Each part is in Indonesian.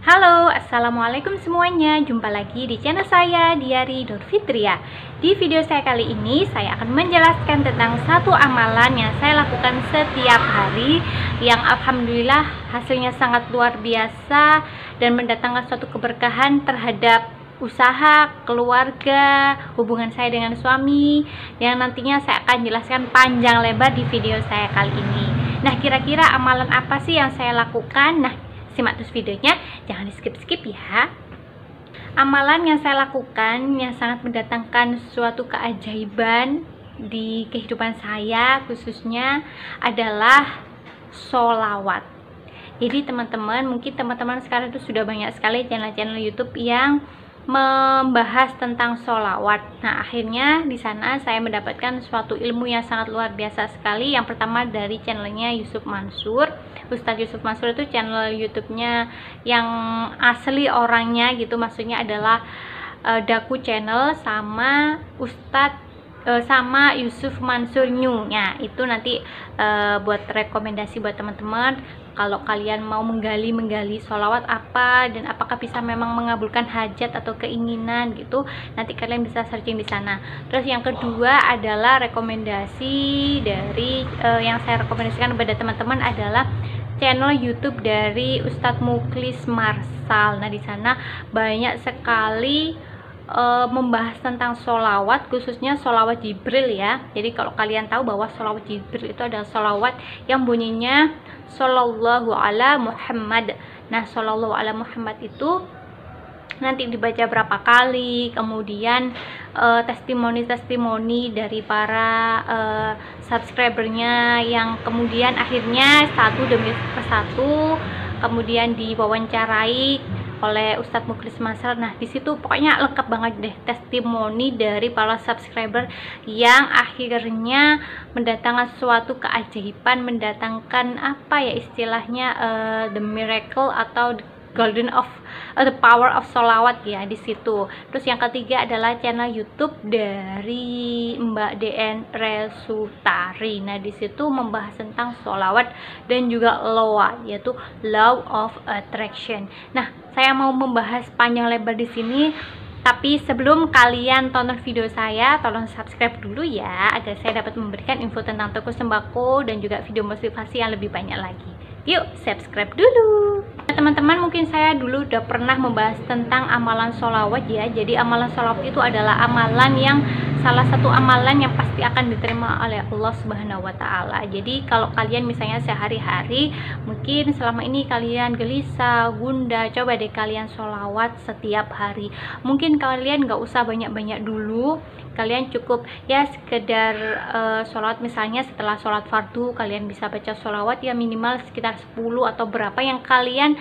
Halo, assalamualaikum semuanya. Jumpa lagi di channel saya Diari Fitria. Di video saya kali ini saya akan menjelaskan tentang satu amalan yang saya lakukan setiap hari, yang alhamdulillah hasilnya sangat luar biasa dan mendatangkan suatu keberkahan terhadap usaha, keluarga, hubungan saya dengan suami, yang nantinya saya akan jelaskan panjang lebar di video saya kali ini. Nah, kira-kira amalan apa sih yang saya lakukan? Nah, simak terus videonya, jangan di skip-skip ya. Amalan yang saya lakukan yang sangat mendatangkan suatu keajaiban di kehidupan saya khususnya adalah sholawat. Jadi teman-teman, mungkin teman-teman sekarang itu sudah banyak sekali channel-channel YouTube yang membahas tentang sholawat. Nah, akhirnya di sana saya mendapatkan suatu ilmu yang sangat luar biasa sekali. Yang pertama dari channelnya Yusuf Mansur. Ustadz Yusuf Mansur itu channel YouTube-nya yang asli orangnya gitu, maksudnya adalah Daku Channel sama sama Yusuf Mansur New. Ya, itu nanti buat rekomendasi buat teman-teman. Kalau kalian mau menggali sholawat apa dan apakah bisa memang mengabulkan hajat atau keinginan gitu, nanti kalian bisa searching di sana. Terus yang kedua adalah rekomendasi dari yang saya rekomendasikan kepada teman-teman adalah channel YouTube dari Ustadz Mukhlis Marsal. Nah, di sana banyak sekali membahas tentang sholawat, khususnya sholawat Jibril ya. Jadi kalau kalian tahu bahwa sholawat Jibril itu adalah sholawat yang bunyinya Shallallahu ala Muhammad. Nah, Shallallahu ala Muhammad itu nanti dibaca berapa kali, kemudian testimoni-testimoni dari para subscribernya yang kemudian akhirnya satu demi persatu kemudian diwawancarai oleh Ustadz Mukhlis Mansur. Nah, di situ pokoknya lengkap banget deh testimoni dari para subscriber yang akhirnya mendatangkan suatu keajaiban, mendatangkan apa ya istilahnya the miracle atau the power of sholawat ya di situ. Terus yang ketiga adalah channel YouTube dari Mbak DN Resutari. Nah, di situ membahas tentang sholawat dan juga LOA, yaitu Law of Attraction. Nah, saya mau membahas panjang lebar di sini. Tapi sebelum kalian tonton video saya, tolong subscribe dulu ya, agar saya dapat memberikan info tentang toko sembako dan juga video motivasi yang lebih banyak lagi. Yuk, subscribe dulu. Teman-teman, mungkin saya dulu udah pernah membahas tentang amalan sholawat ya. Jadi amalan sholawat itu adalah amalan yang salah satu amalan yang pasti akan diterima oleh Allah Subhanahu wa Ta'ala. Jadi kalau kalian misalnya sehari-hari mungkin selama ini kalian gelisah, gundah, coba deh kalian sholawat setiap hari. Mungkin kalian nggak usah banyak-banyak dulu, kalian cukup ya sekedar sholawat, misalnya setelah sholat fardu kalian bisa baca sholawat ya minimal sekitar 10 atau berapa yang kalian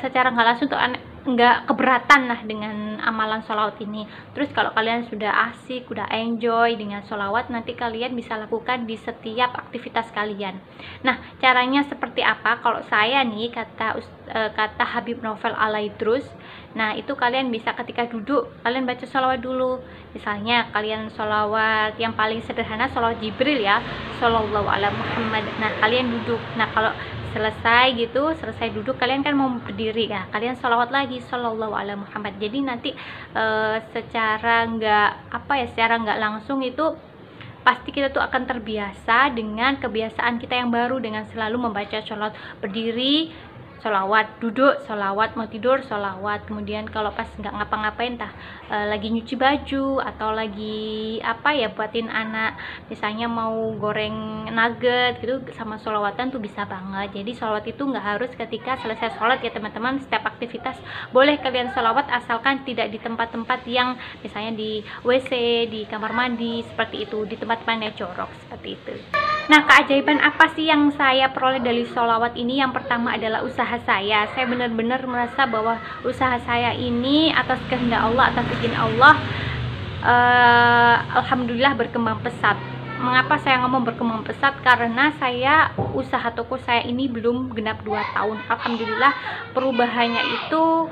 secara nggak langsung tuh nggak keberatan lah dengan amalan sholawat ini. Terus kalau kalian sudah asik, udah enjoy dengan sholawat, nanti kalian bisa lakukan di setiap aktivitas kalian. Nah, caranya seperti apa? Kalau saya nih kata Habib Novel Alaidrus, nah itu kalian bisa ketika duduk kalian baca sholawat dulu. Misalnya kalian sholawat yang paling sederhana sholawat Jibril ya, Shallallahu ala Muhammad. Nah, kalian duduk. Nah, kalau selesai duduk kalian kan mau berdiri ya, kalian sholawat lagi Shallallahu ala Muhammad. Jadi nanti secara nggak langsung itu pasti kita tuh akan terbiasa dengan kebiasaan kita yang baru, dengan selalu membaca sholawat berdiri sholawat, duduk sholawat, mau tidur sholawat, kemudian kalau pas nggak ngapa-ngapain lagi nyuci baju atau lagi buatin anak misalnya mau goreng nugget gitu, sama sholawatan tuh bisa banget. Jadi sholawat itu nggak harus ketika selesai sholat ya teman-teman, setiap aktivitas boleh kalian sholawat asalkan tidak di tempat-tempat yang misalnya di WC, di kamar mandi seperti itu, di tempat-tempat yang jorok seperti itu. Nah, keajaiban apa sih yang saya peroleh dari sholawat ini? Yang pertama adalah usaha saya. Saya benar-benar merasa bahwa usaha saya ini atas kehendak Allah, atas izin Allah, alhamdulillah berkembang pesat. Mengapa saya ngomong berkembang pesat? Karena usaha toko saya ini belum genap 2 tahun. Alhamdulillah perubahannya itu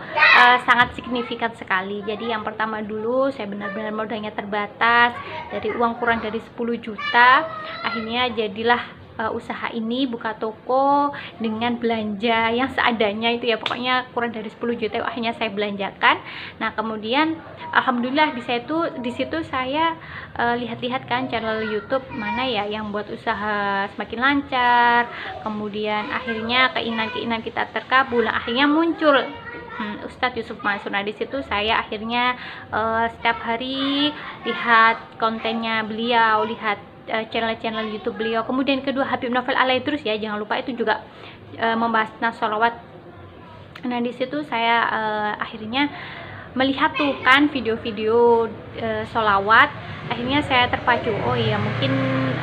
sangat signifikan sekali. Jadi yang pertama dulu saya benar-benar modalnya terbatas, dari uang kurang dari 10 juta, akhirnya jadilah usaha ini, buka toko dengan belanja yang seadanya itu ya, pokoknya kurang dari 10 juta akhirnya saya belanjakan. Nah kemudian alhamdulillah di situ saya lihat-lihat kan channel YouTube mana ya yang buat usaha semakin lancar, kemudian akhirnya keinginan kita terkabul. Akhirnya muncul Ustadz Yusuf Mansur. Nah di situ saya akhirnya setiap hari lihat kontennya beliau, lihat channel-channel YouTube beliau. Kemudian kedua Habib Novel Al-Aidrus ya, jangan lupa itu juga membahas sholawat. Nah di situ saya akhirnya melihat tuh kan video-video sholawat. Akhirnya saya terpacu, oh iya mungkin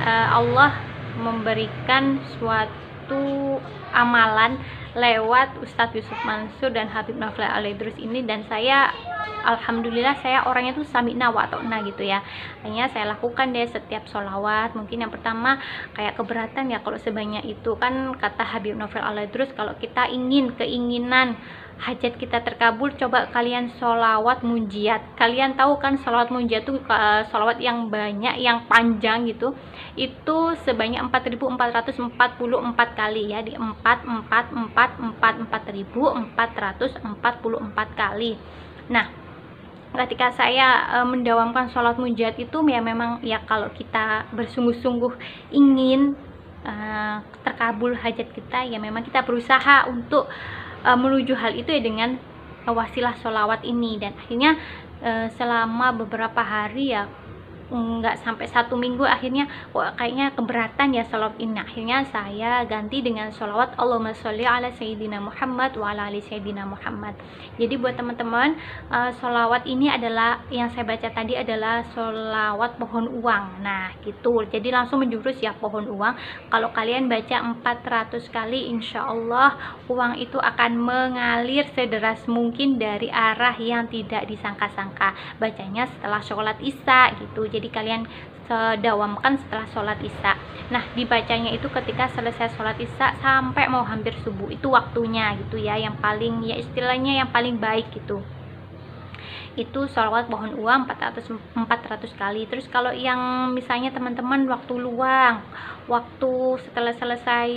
Allah memberikan suatu amalan lewat Ustadz Yusuf Mansur dan Habib Novel Al-Aidrus ini, dan saya alhamdulillah saya orangnya tuh sami'na wa ta'na gitu ya. Hanya saya lakukan deh setiap sholawat. Mungkin yang pertama kayak keberatan ya kalau sebanyak itu, kan kata Habib Novel Al-Aidrus kalau kita keinginan hajat kita terkabul, coba kalian sholawat munjiat. Kalian tahu kan sholawat munjiat tuh sholawat yang banyak, yang panjang gitu, itu sebanyak 4.444 kali ya, di 4.444 kali. Nah ketika saya mendawamkan sholat munjiat itu ya memang ya kalau kita bersungguh-sungguh ingin terkabul hajat kita ya memang kita berusaha untuk menuju hal itu ya dengan wasilah sholawat ini. Dan akhirnya selama beberapa hari ya, nggak sampai 1 minggu, akhirnya kayaknya keberatan ya sholawat ini. Akhirnya saya ganti dengan sholawat Allahumma sholli ala sayyidina Muhammad wa ala ali sayyidina Muhammad. Jadi buat teman-teman, sholawat ini adalah yang saya baca tadi adalah sholawat pohon uang. Nah gitu, jadi langsung menjurus ya pohon uang. Kalau kalian baca 400 kali, insya Allah uang itu akan mengalir sederas mungkin dari arah yang tidak disangka-sangka. Bacanya setelah sholat isya gitu, jadi kalian dawamkan setelah sholat isya. Nah dibacanya itu ketika selesai sholat isya sampai mau hampir subuh, itu waktunya gitu ya, yang paling ya istilahnya yang paling baik gitu. Itu sholawat pohon uang 400 kali. Terus kalau yang misalnya teman-teman waktu luang, waktu setelah selesai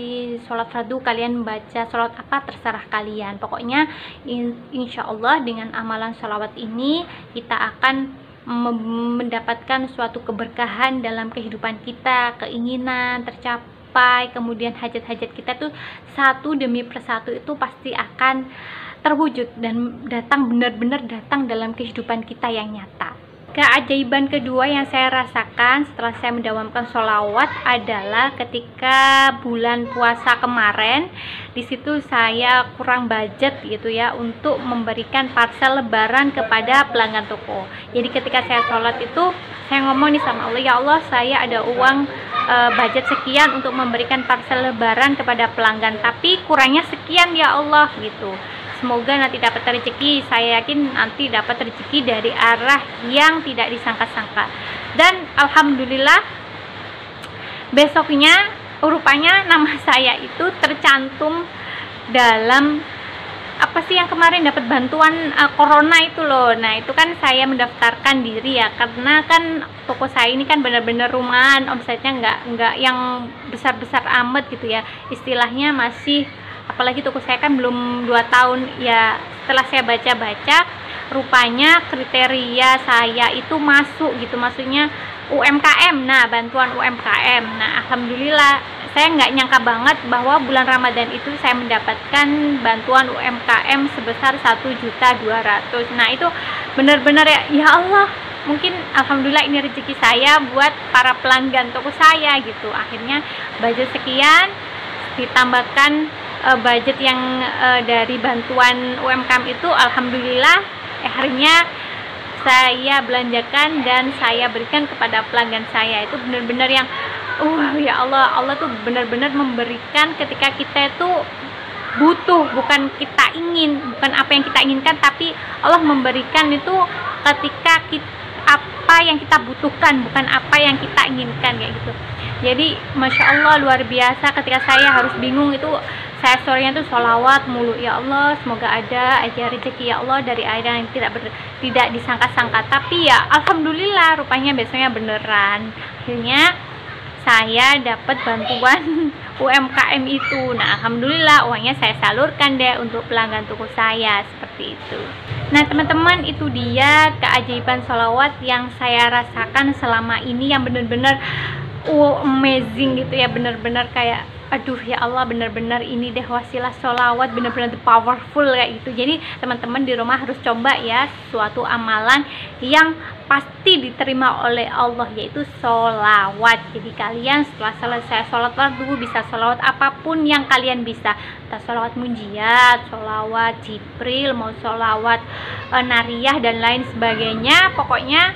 sholat fardu kalian baca sholawat apa terserah kalian. Pokoknya insya Allah dengan amalan sholawat ini kita akan mendapatkan suatu keberkahan dalam kehidupan kita, keinginan tercapai, kemudian hajat-hajat kita tuh satu demi persatu itu pasti akan terwujud dan datang, benar-benar datang dalam kehidupan kita yang nyata. Keajaiban kedua yang saya rasakan setelah saya mendawamkan sholawat adalah ketika bulan puasa kemarin. Di situ saya kurang budget gitu ya untuk memberikan parcel lebaran kepada pelanggan toko. Jadi ketika saya sholat itu saya ngomong nih sama Allah, ya Allah saya ada uang budget sekian untuk memberikan parcel lebaran kepada pelanggan, tapi kurangnya sekian ya Allah gitu. Semoga nanti dapat rezeki, saya yakin nanti dapat rezeki dari arah yang tidak disangka-sangka. Dan alhamdulillah besoknya rupanya nama saya itu tercantum dalam apa sih yang kemarin dapat bantuan corona itu loh. Nah itu kan saya mendaftarkan diri ya, karena kan toko saya ini kan benar-benar rumahan, omsetnya nggak yang besar-besar amat gitu ya, istilahnya masih, apalagi toko saya kan belum 2 tahun ya. Setelah saya baca-baca rupanya kriteria saya itu masuk gitu, maksudnya UMKM, nah bantuan UMKM. Nah alhamdulillah saya nggak nyangka banget bahwa bulan Ramadan itu saya mendapatkan bantuan UMKM sebesar 1.200.000. Nah itu benar-benar ya Allah, mungkin alhamdulillah ini rezeki saya buat para pelanggan toko saya gitu. Akhirnya budget sekian ditambahkan budget yang dari bantuan UMKM itu, alhamdulillah akhirnya saya belanjakan dan saya berikan kepada pelanggan saya. Itu benar-benar yang ya Allah, Allah tuh benar-benar memberikan ketika kita itu butuh, bukan kita ingin, bukan apa yang kita inginkan, tapi Allah memberikan itu ketika apa yang kita butuhkan, bukan apa yang kita inginkan kayak gitu. Jadi Masya Allah luar biasa, ketika saya harus bingung itu saya sorenya tuh sholawat mulu, ya Allah semoga ada aja rezeki ya Allah dari air yang tidak disangka-sangka. Tapi ya alhamdulillah rupanya besoknya beneran. Akhirnya saya dapat bantuan UMKM itu. Nah, alhamdulillah uangnya saya salurkan deh untuk pelanggan toko saya, seperti itu. Nah teman-teman, itu dia keajaiban sholawat yang saya rasakan selama ini, yang bener-bener amazing gitu ya, bener-bener kayak aduh ya Allah, bener-bener ini deh wasilah sholawat, bener-bener powerful kayak gitu. Jadi teman-teman di rumah harus coba ya suatu amalan yang pasti diterima oleh Allah, yaitu sholawat. Jadi kalian setelah selesai sholat fardu bisa sholawat apapun yang kalian bisa, entah sholawat munjiat, sholawat Jibril, mau sholawat nariyah dan lain sebagainya. Pokoknya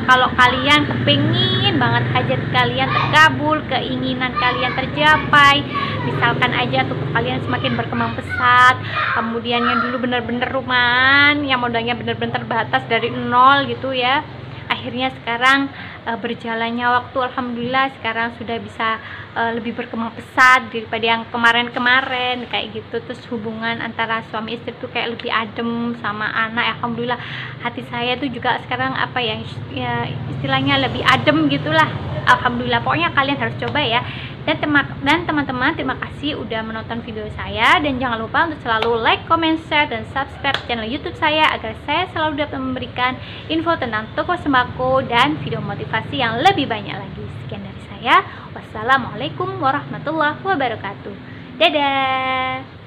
kalau kalian kepingin banget hajat kalian terkabul, keinginan kalian tercapai, misalkan aja tuh kalian semakin berkembang pesat, kemudian yang dulu bener-bener rumahan, yang modalnya bener-bener terbatas dari nol gitu ya, akhirnya sekarang berjalannya waktu alhamdulillah sekarang sudah bisa lebih berkembang pesat daripada yang kemarin-kemarin kayak gitu. Terus hubungan antara suami istri tuh kayak lebih adem sama anak, alhamdulillah. Hati saya tuh juga sekarang apa ya, istilahnya lebih adem gitulah, alhamdulillah. Pokoknya kalian harus coba ya. Dan teman-teman, terima kasih udah menonton video saya, dan jangan lupa untuk selalu like, comment, share, dan subscribe channel YouTube saya agar saya selalu dapat memberikan info tentang toko sembako dan video motivasi yang lebih banyak lagi. Sekian dari saya, wassalamualaikum warahmatullahi wabarakatuh. Dadah.